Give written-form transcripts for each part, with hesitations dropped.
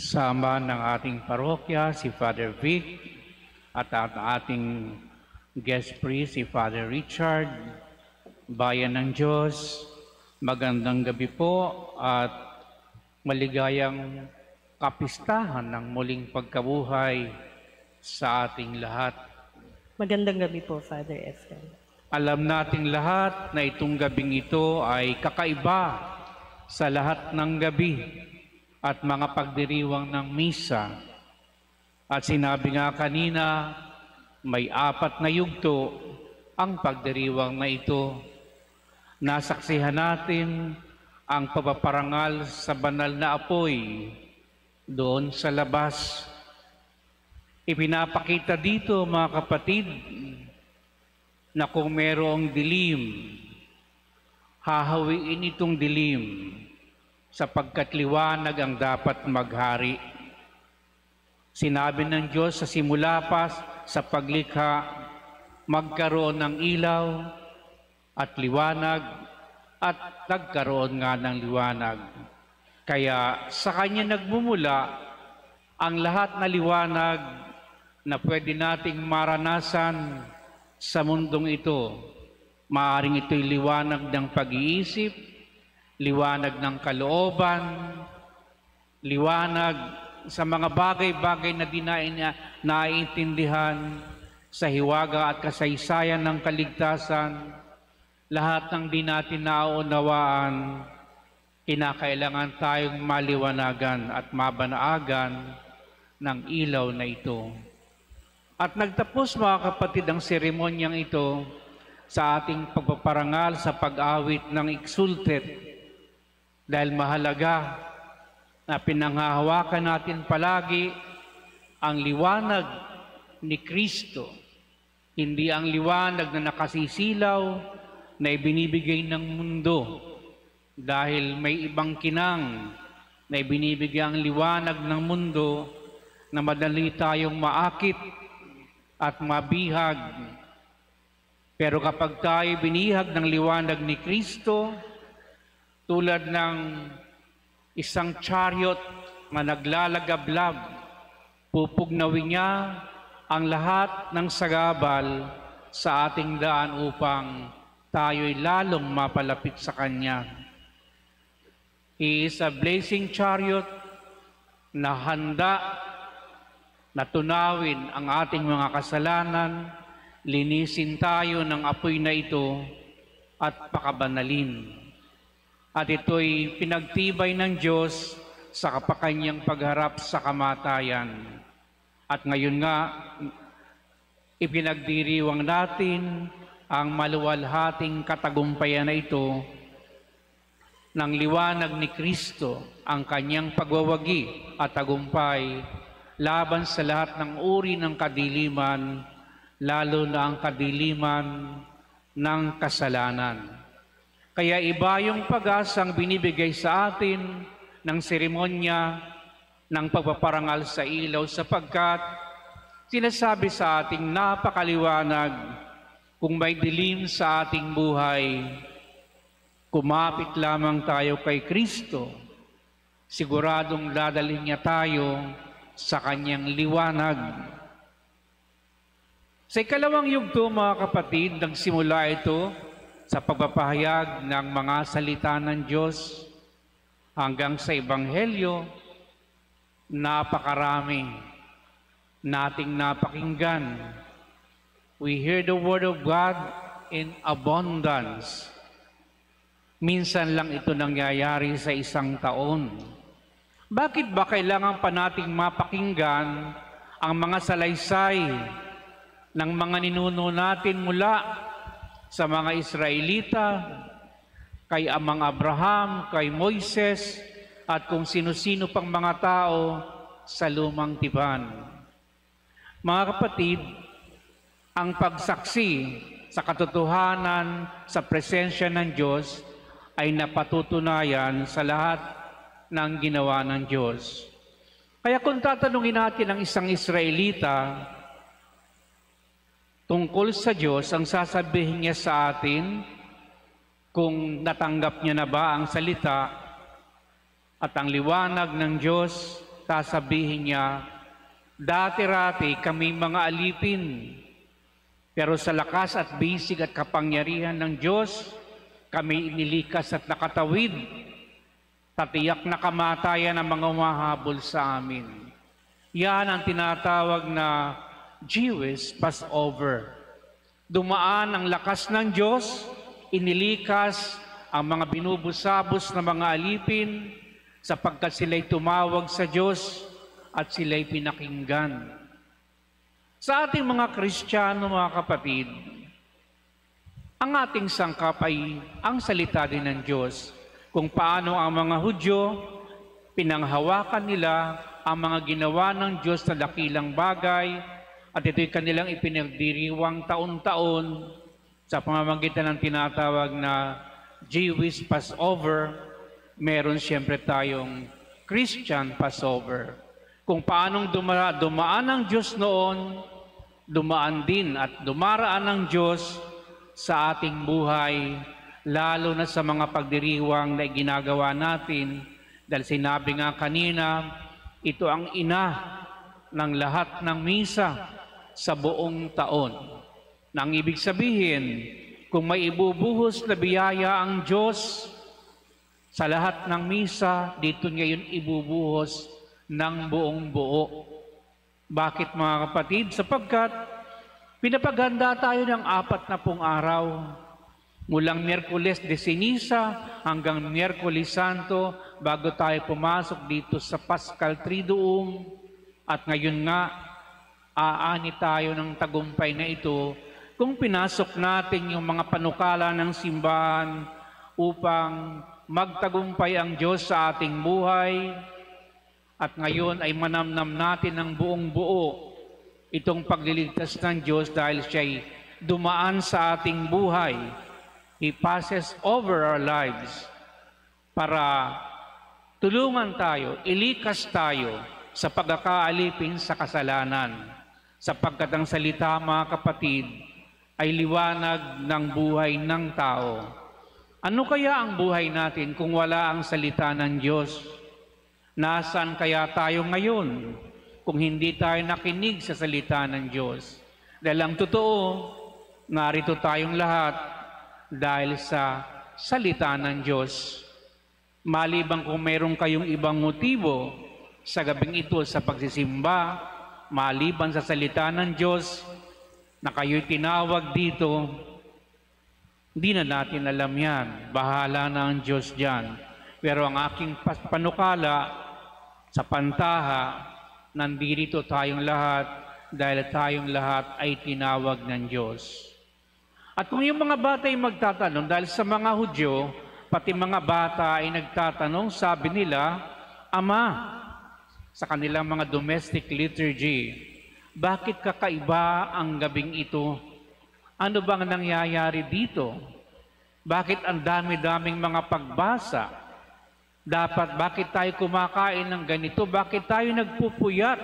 Sama ng ating parokya, si Father Vic, at ang ating guest priest, si Father Richard. Bayan ng Diyos, magandang gabi po at maligayang kapistahan ng muling pagkabuhay sa ating lahat. Magandang gabi po, Father Efren. Alam nating lahat na itong gabing ito ay kakaiba sa lahat ng gabi at mga pagdiriwang ng misa. At sinabi nga kanina, may 4 na yugto ang pagdiriwang na ito. Nasaksihan natin ang pagpaparangal sa banal na apoy doon sa labas. Ipinapakita dito, mga kapatid, na kung merong dilim, hahawiin itong dilim sapagkat liwanag ang dapat maghari. Sinabi ng Diyos sa simula pa sa paglikha, magkaroon ng ilaw at liwanag, at nagkaroon nga ng liwanag. Kaya sa Kanya nagmumula ang lahat na liwanag na pwede nating maranasan sa mundong ito. Maaaring ito'y liwanag ng pag-iisip, liwanag ng kalooban, liwanag sa mga bagay-bagay na di naiintindihan sa hiwaga at kasaysayan ng kaligtasan. Lahat ng di natin naunawaan, kinakailangan tayong maliwanagan at mabanaagan ng ilaw na ito. At nagtapos, mga kapatid, ang seremonyang ito sa ating pagpaparangal sa pag-awit ng Exsultet, dahil mahalaga na pinanghahawakan natin palagi ang liwanag ni Kristo, hindi ang liwanag na nakasisilaw na ibinibigay ng mundo, dahil may ibang kinang na ibinibigay ang liwanag ng mundo na madali tayong maakit at mabihag. Pero kapag tayo binihag ng liwanag ni Kristo, tulad ng isang chariot na naglalagablab, pupugnawin niya ang lahat ng sagabal sa ating daan upang tayo'y lalong mapalapit sa Kanya. He is a blazing chariot na handa na tunawin ang ating mga kasalanan, linisin tayo ng apoy na ito at pakabanalin. At ito'y pinagtibay ng Diyos sa kapakanyang pagharap sa kamatayan. At ngayon nga, ipinagdiriwang natin ang maluwalhating katagumpayan na ito ng liwanag ni Kristo, ang kanyang pagwawagi at tagumpay laban sa lahat ng uri ng kadiliman, lalo na ang kadiliman ng kasalanan. Kaya iba yung pag-asang binibigay sa atin ng seremonya ng pagpaparangal sa ilaw, sapagkat sinasabi sa ating napakaliwanag, kung may dilim sa ating buhay, kumapit lamang tayo kay Kristo, siguradong dadalhin niya tayo sa Kanyang liwanag. Sa ikalawang yugto, mga kapatid, nagsimula ito sa pagpapahayag ng mga salita ng Diyos hanggang sa Ebanghelyo. Napakarami nating napakinggan. We hear the Word of God in abundance. Minsan lang ito nangyayari sa isang taon. Bakit ba kailangan pa nating mapakinggan ang mga salaysay ng mga ninuno natin mula sa mga Israelita, kay Amang Abraham, kay Moises, at kung sino-sino pang mga tao sa lumang tipan? Mga kapatid, ang pagsaksi sa katotohanan sa presensya ng Diyos ay napatutunayan sa lahat ng ginawa ng Diyos. Kaya kung tatanungin natin ang isang Israelita tungkol sa Diyos, ang sasabihin niya sa atin kung natanggap niya na ba ang salita at ang liwanag ng Diyos sasabihin niya, dati-rati kami mga alipin, pero sa lakas at bisig at kapangyarihan ng Diyos, kami inilikas at nakatawid, tatiyak na kamatayan ang mga umahabol sa amin. Yan ang tinatawag na Jewish Passover. Dumaan ang lakas ng Diyos, inilikas ang mga binubusabos na mga alipin sapagkat sila'y tumawag sa Diyos at sila'y pinakinggan. Sa ating mga Kristiyano, mga kapatid, ang ating sangkap ay ang salita din ng Diyos. Kung paano ang mga Hudyo, pinanghawakan nila ang mga ginawa ng Diyos na dakilang bagay at ito'y kanilang ipinagdiriwang taon-taon sa pamamagitan ng tinatawag na Jewish Passover. Meron siyempre tayong Christian Passover. Kung paanong dumaan ang Diyos noon, dumaan din at dumaraan ng Diyos sa ating buhay, lalo na sa mga pagdiriwang na ginagawa natin. Dahil sinabi nga kanina, ito ang ina ng lahat ng misa sa buong taon. Nang ibig sabihin, kung may ibubuhos na biyaya ang Diyos sa lahat ng misa, dito ngayon ibubuhos ng buong buo. Bakit mga kapatid? Sapagkat pinapaghanda tayo ng 40 araw. Mulang Miyerkules de Ceniza hanggang Miyerkules Santo bago tayo pumasok dito sa Paschal Triduum. At ngayon nga, aani tayo ng tagumpay na ito kung pinasok natin yung mga panukala ng simbahan upang magtagumpay ang Diyos sa ating buhay. At ngayon ay manamnam natin ng buong buo itong pagliligtas ng Diyos dahil siya'y dumaan sa ating buhay. He passes over our lives para tulungan tayo, ilikas tayo sa pagkakaalipin sa kasalanan. Sapagkat ang salita, mga kapatid, ay liwanag ng buhay ng tao. Ano kaya ang buhay natin kung wala ang salita ng Diyos? Nasaan kaya tayo ngayon kung hindi tayo nakinig sa salita ng Diyos? Dahil ang totoo, narito tayong lahat dahil sa salita ng Diyos. Maliban kung mayroon kayong ibang motibo sa gabing ito sa pagsisimba, maliban sa salita ng Diyos na kayo'y tinawag dito, hindi na natin alam yan. Bahala na ang Diyos dyan. Pero ang aking panukala sa pantaha, nandito tayong lahat dahil tayong lahat ay tinawag ng Diyos. At kung yung mga bata ay magtatanong, dahil sa mga Hudyo, pati mga bata ay nagtatanong, sabi nila, Ama, sa kanilang mga domestic liturgy, bakit kakaiba ang gabing ito? Ano bang nangyayari dito? Bakit ang dami-daming mga pagbasa? Bakit tayo kumakain ng ganito? Bakit tayo nagpupuyat?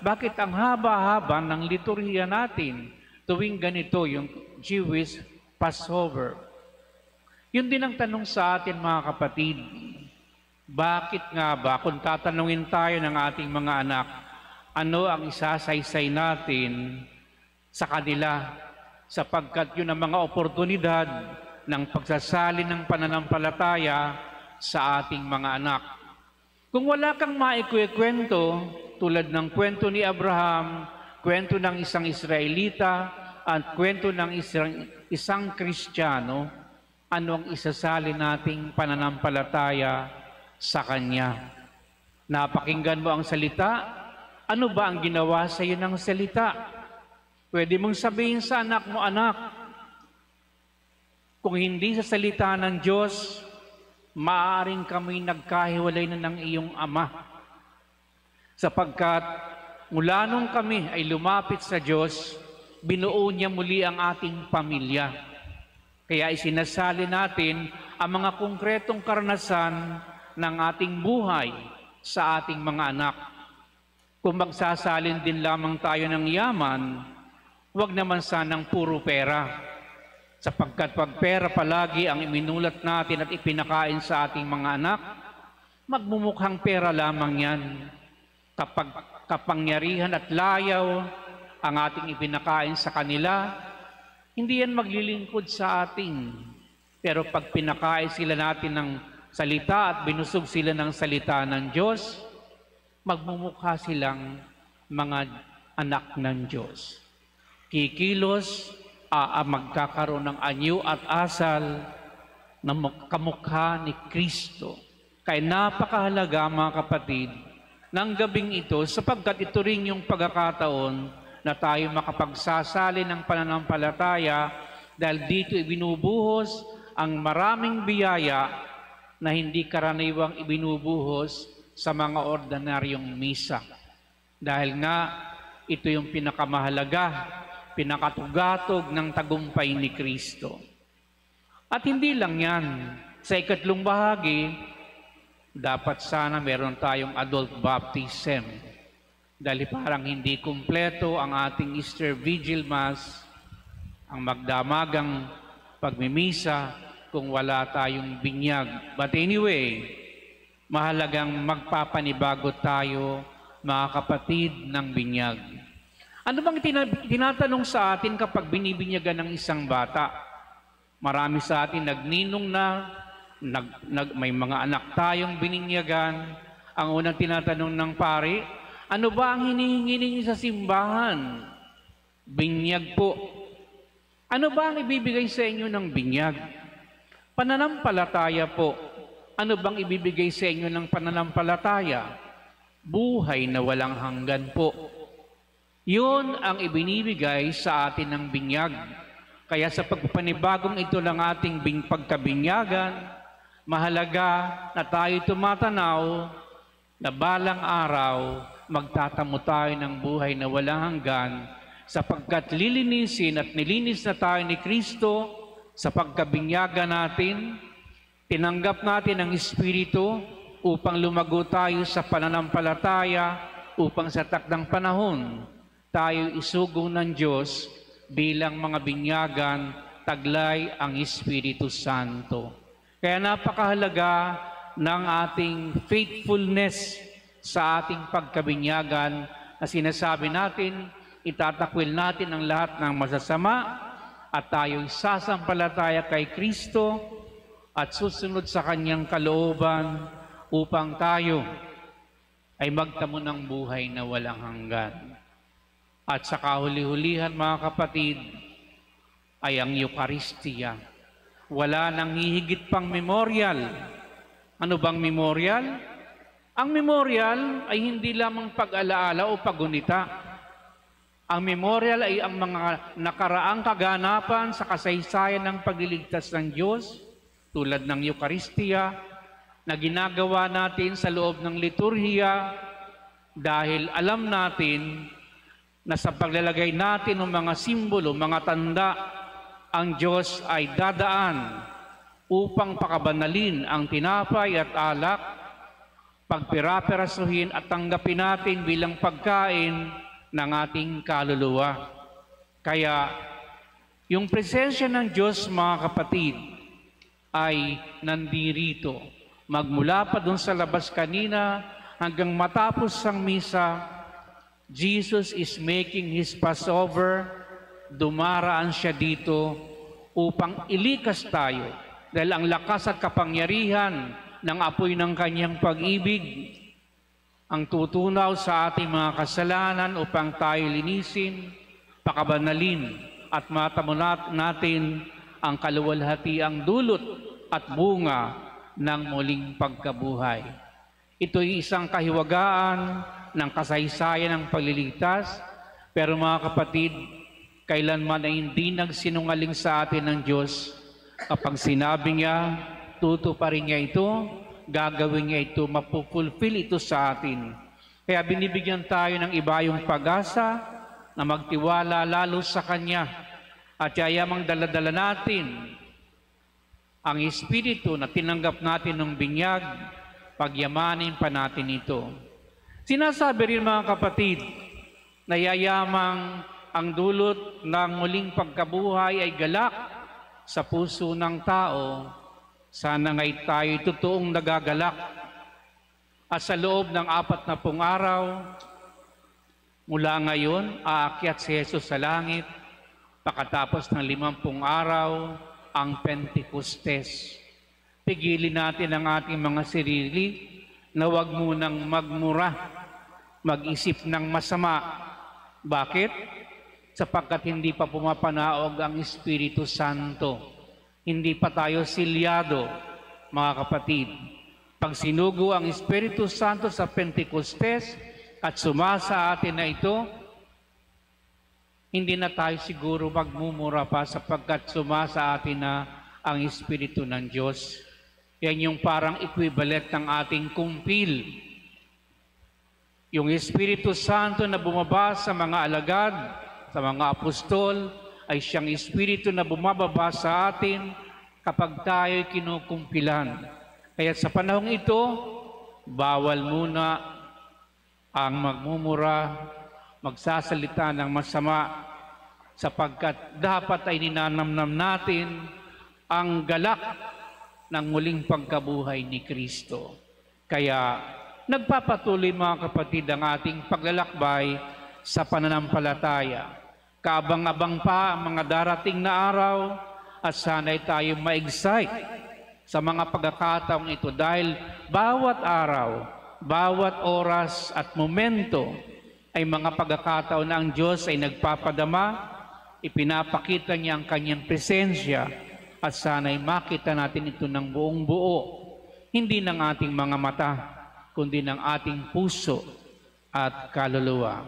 Bakit ang haba-haba ng liturhiya natin tuwing ganito, yung Jewish Passover? Yun din ang tanong sa atin, mga kapatid. Bakit nga ba, kung tatanungin tayo ng ating mga anak, ano ang isasaysay natin sa kanila? Sapagkat yun ang mga oportunidad ng pagsasalin ng pananampalataya sa ating mga anak. Kung wala kang maikukwento, tulad ng kwento ni Abraham, kwento ng isang Israelita, at kwento ng isang Kristiyano, ano ang isasalin nating pananampalataya sa Kanya? Napakinggan mo ang salita? Ano ba ang ginawa sa iyo ng salita? Pwede mong sabihin sa anak mo, anak, kung hindi sa salita ng Diyos, maaaring kami nagkahiwalay na ng iyong ama. Sapagkat mula nung kami ay lumapit sa Diyos, binuo niya muli ang ating pamilya. Kaya isinasali natin ang mga konkretong karanasan ng ating buhay sa ating mga anak. Kung magsasalin din lamang tayo ng yaman, huwag naman sanang puro pera. Sapagkat pag pera palagi ang iminulat natin at ipinakain sa ating mga anak, magmumukhang pera lamang yan. Kapag kapangyarihan at layaw ang ating ipinakain sa kanila, hindi yan maglilingkod sa atin. Pero pag pinakain sila natin ng salita at binusog sila ng salita ng Diyos, magmumukha silang mga anak ng Diyos. Kikilos, magkakaroon ng anyo at asal na kamukha ni Kristo. Kaya napakahalaga, mga kapatid, ng gabing ito, sapagkat ito rin yung pagkakataon na tayo makapagsasali ng pananampalataya dahil dito ibinubuhos ang maraming biyaya na hindi karaniwang ibinubuhos sa mga ordinaryong misa. Dahil nga, ito yung pinakamahalaga, pinakatugatog ng tagumpay ni Kristo. At hindi lang yan. Sa ikatlong bahagi, dapat sana meron tayong adult baptism. Dahil parang hindi kumpleto ang ating Easter Vigil Mass, ang magdamagang pagmimisa, kung wala tayong binyag. But anyway, mahalagang magpapanibago tayo, mga kapatid, ng binyag. Ano bang tinatanong sa atin kapag binibinyagan ng isang bata? Marami sa atin nagninong na, may mga anak tayong bininyagan. Ang unang tinatanong ng pari, ano ba ang hinihingi ninyo sa simbahan? Binyag po. Ano ba ang ibibigay sa inyo ng binyag? Pananampalataya po. Ano bang ibibigay sa inyo ng pananampalataya? Buhay na walang hanggan po. Yun ang ibinibigay sa atin ng binyag. Kaya sa pagpanibagong ito ng ating pagkabinyagan, mahalaga na tayo tumatanaw na balang araw magtatamo tayo ng buhay na walang hanggan sapagkat lilinisin at nilinis na tayo ni Kristo sa pagkabinyagan natin, tinanggap natin ang Espiritu upang lumago tayo sa pananampalataya upang sa takdang panahon tayo isugong ng Diyos bilang mga binyagan taglay ang Espiritu Santo. Kaya napakahalaga ng ating faithfulness sa ating pagkabinyagan na sinasabi natin, itatakwil natin ang lahat ng masasama at tayo'y sasampalataya kay Kristo at susunod sa Kanyang kalooban upang tayo ay magtamo ng buhay na walang hanggan. At sa kahuli-hulihan, mga kapatid, ay ang Eucharistia. Wala nang hihigit pang memorial. Ano bang memorial? Ang memorial ay hindi lamang pag-alaala o pagunita. Ang memorial ay ang mga nakaraang kaganapan sa kasaysayan ng pagliligtas ng Diyos, tulad ng Eucharistia, na ginagawa natin sa loob ng liturhiya dahil alam natin na sa paglalagay natin ng mga simbolo, mga tanda, ang Diyos ay dadaan upang pakabanalin ang tinapay at alak, pagpiraperasuhin at tanggapin natin bilang pagkain ng ating kaluluwa. Kaya, yung presensya ng Diyos, mga kapatid, ay nandirito. Magmula pa dun sa labas kanina hanggang matapos ang misa, Jesus is making His Passover. Dumaraan siya dito upang ilikas tayo dahil ang lakas at kapangyarihan ng apoy ng Kanyang pag-ibig ang tutunaw sa ating mga kasalanan upang tayo linisin, pakabanalin at matamo natin ang kaluwalhatiang dulot at bunga ng muling pagkabuhay. Ito'y isang kahiwagaan ng kasaysayan ng pagliligtas, pero mga kapatid, kailanman ay hindi nagsinungaling sa atin ng Diyos kapag sinabi niya, tutuparin niya ito, gagawin niya ito, mapupulfill ito sa atin. Kaya binibigyan tayo ng ibayong pag-asa na magtiwala lalo sa Kanya at yayamang daladala natin ang Espiritu na tinanggap natin ng binyag, pagyamanin pa natin ito. Sinasabi rin, mga kapatid, na yayamang ang dulot ng muling pagkabuhay ay galak sa puso ng tao. Sana nga'y tayo totoong nagagalak. At sa loob ng 40 araw, mula ngayon, aakyat si Jesus sa langit. Pagkatapos ng 50 araw, ang Pentecostes. Pigilin natin ang ating mga sarili na huwag munang magmura, mag-isip ng masama. Bakit? Sapagkat hindi pa pumapanaog ang Espiritu Santo. Hindi pa tayo silyado, mga kapatid. Pag sinugo ang Espiritu Santo sa Pentecostes at sumasa atin na ito, hindi na tayo siguro magmumura pa sapagkat sumasa atin na ang Espiritu ng Diyos. Yan yung parang equivalent ng ating kumpil. Yung Espiritu Santo na bumaba sa mga alagad, sa mga apostol, ay siyang Espiritu na bumababa sa atin kapag tayo'y kinukumpilan. Kaya sa panahong ito, bawal muna ang magmumura, magsasalita ng masama, sapagkat dapat ay ninanamnam natin ang galak ng muling pagkabuhay ni Kristo. Kaya nagpapatuloy mga kapatid ang ating paglalakbay sa pananampalataya. Kaabang-abang pa ang mga darating na araw at sana'y tayo ma-excite sa mga pagkakataong ito dahil bawat araw, bawat oras at momento ay mga pagkakataon na ang Diyos ay nagpapadama, ipinapakita niya ang kanyang presensya at sana'y makita natin ito ng buong buo, hindi ng ating mga mata, kundi ng ating puso at kaluluwa.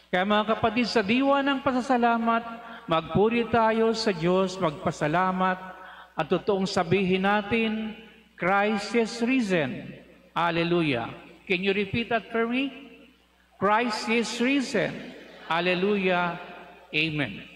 Kaya mga kapatid, sa diwa ng pasasalamat, magpuri tayo sa Diyos, magpasalamat, at totoong sabihin natin, Christ is risen. Hallelujah. Can you repeat that for me? Christ is risen. Hallelujah. Amen.